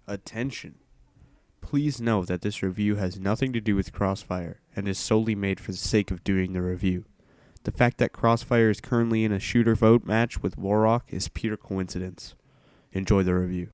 Attention! Please know that this review has nothing to do with Crossfire and is solely made for the sake of doing the review. The fact that Crossfire is currently in a shooter vote match with Warrock is pure coincidence. Enjoy the review.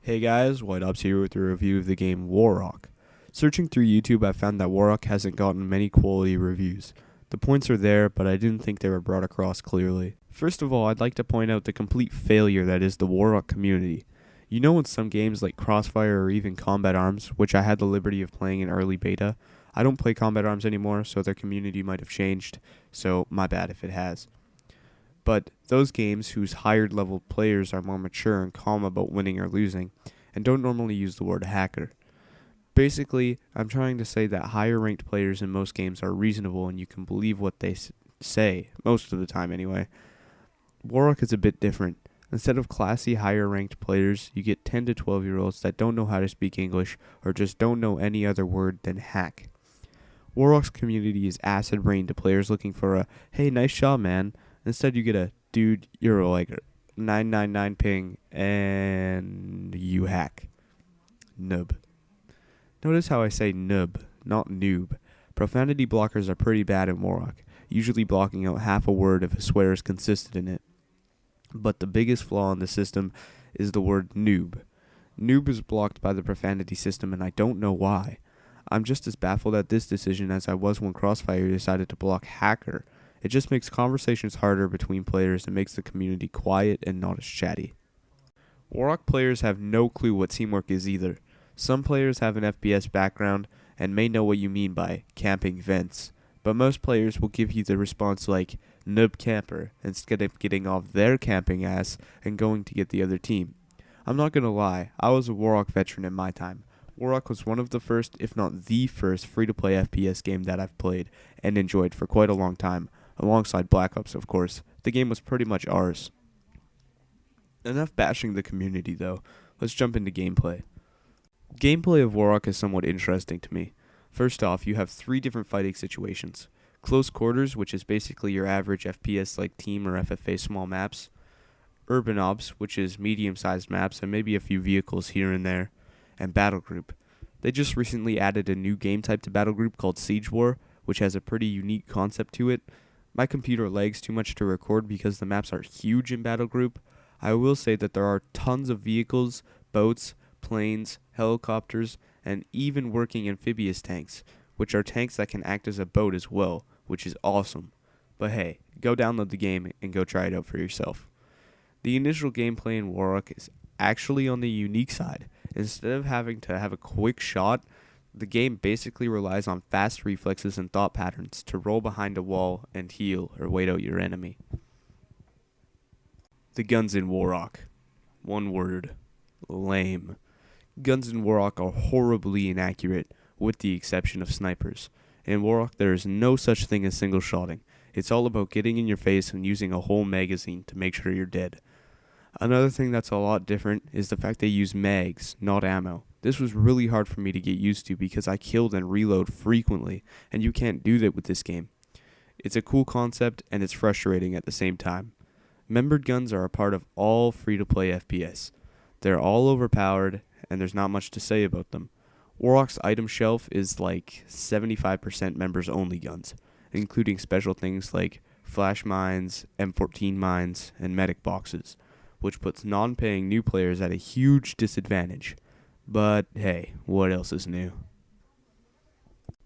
Hey guys, White Ops here with a review of the game Warrock. Searching through YouTube, I found that Warrock hasn't gotten many quality reviews. The points are there, but I didn't think they were brought across clearly. First of all, I'd like to point out the complete failure that is the Warrock community. You know, in some games like Crossfire or even Combat Arms, which I had the liberty of playing in early beta, I don't play Combat Arms anymore, so their community might have changed, so my bad if it has. But those games whose higher level players are more mature and calm about winning or losing, and don't normally use the word hacker. Basically, I'm trying to say that higher ranked players in most games are reasonable and you can believe what they say, most of the time anyway. Warrock is a bit different. Instead of classy higher ranked players, you get 10 to 12 year olds that don't know how to speak English or just don't know any other word than hack. Warrock's community is acid rain to players looking for a, hey, nice shot, man. Instead, you get a, dude, you're like 999 ping, and you hack. Nub. Notice how I say nub, not noob. Profanity blockers are pretty bad in Warrock, usually blocking out half a word if a swear is consistent in it. But the biggest flaw in the system is the word noob. Noob is blocked by the profanity system, and I don't know why. I'm just as baffled at this decision as I was when Crossfire decided to block hacker. It just makes conversations harder between players and makes the community quiet and not as chatty. Warrock players have no clue what teamwork is either. Some players have an FPS background and may know what you mean by camping vents, but most players will give you the response like noob camper instead of getting off their camping ass and going to get the other team. I'm not gonna lie, I was a Warrock veteran in my time. Warrock was one of the first, if not the first, free-to-play FPS game that I've played and enjoyed for quite a long time. Alongside Black Ops, of course. The game was pretty much ours. Enough bashing the community, though. Let's jump into gameplay. Gameplay of Warrock is somewhat interesting to me. First off, you have 3 different fighting situations. Close quarters, which is basically your average FPS like team or FFA small maps. Urban Ops, which is medium-sized maps and maybe a few vehicles here and there. And Battle Group. They just recently added a new game type to Battle Group called Siege War, which has a pretty unique concept to it. My computer lags too much to record because the maps are huge in Battle Group. I will say that there are tons of vehicles, boats, planes, helicopters, and even working amphibious tanks, which are tanks that can act as a boat as well, which is awesome. But hey, go download the game and go try it out for yourself. The initial gameplay in Warrock is actually on the unique side. Instead of having to have a quick shot, the game basically relies on fast reflexes and thought patterns to roll behind a wall and heal or wait out your enemy. The guns in Warrock. One word. Lame. Guns in Warrock are horribly inaccurate, with the exception of snipers. In Warrock, there is no such thing as single shotting. It's all about getting in your face and using a whole magazine to make sure you're dead. Another thing that's a lot different is the fact they use mags, not ammo. This was really hard for me to get used to because I killed and reload frequently, and you can't do that with this game. It's a cool concept, and it's frustrating at the same time. Membered guns are a part of all free-to-play FPS. They're all overpowered, and there's not much to say about them. Warrock's item shelf is like 75% members-only guns, including special things like flash mines, M14 mines, and medic boxes, which puts non-paying new players at a huge disadvantage. But hey, what else is new?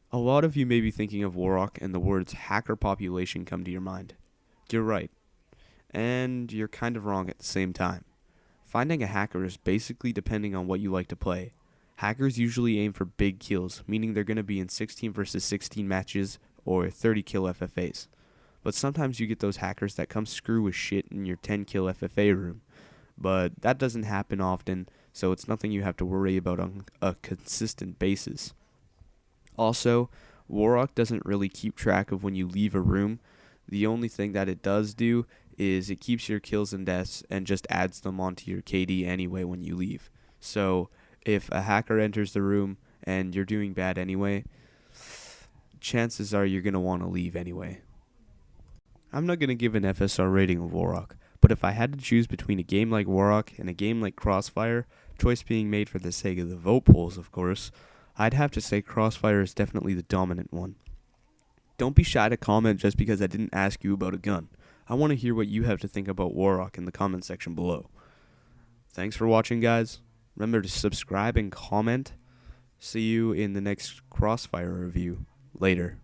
A lot of you may be thinking of Warrock and the words hacker population come to your mind. You're right. And you're kind of wrong at the same time. Finding a hacker is basically depending on what you like to play. Hackers usually aim for big kills, meaning they're going to be in 16 versus 16 matches or 30 kill FFAs. But sometimes you get those hackers that come screw with shit in your 10 kill FFA room. But that doesn't happen often, so it's nothing you have to worry about on a consistent basis. Also, Warrock doesn't really keep track of when you leave a room. The only thing that it does do is it keeps your kills and deaths and just adds them onto your KD anyway when you leave. So if a hacker enters the room and you're doing bad anyway, chances are you're going to want to leave anyway. I'm not going to give an FSR rating of Warrock, but if I had to choose between a game like Warrock and a game like Crossfire, choice being made for the sake of the vote polls, of course, I'd have to say Crossfire is definitely the dominant one. Don't be shy to comment just because I didn't ask you about a gun. I want to hear what you have to think about Warrock in the comment section below. Thanks for watching, guys. Remember to subscribe and comment. See you in the next Crossfire review. Later.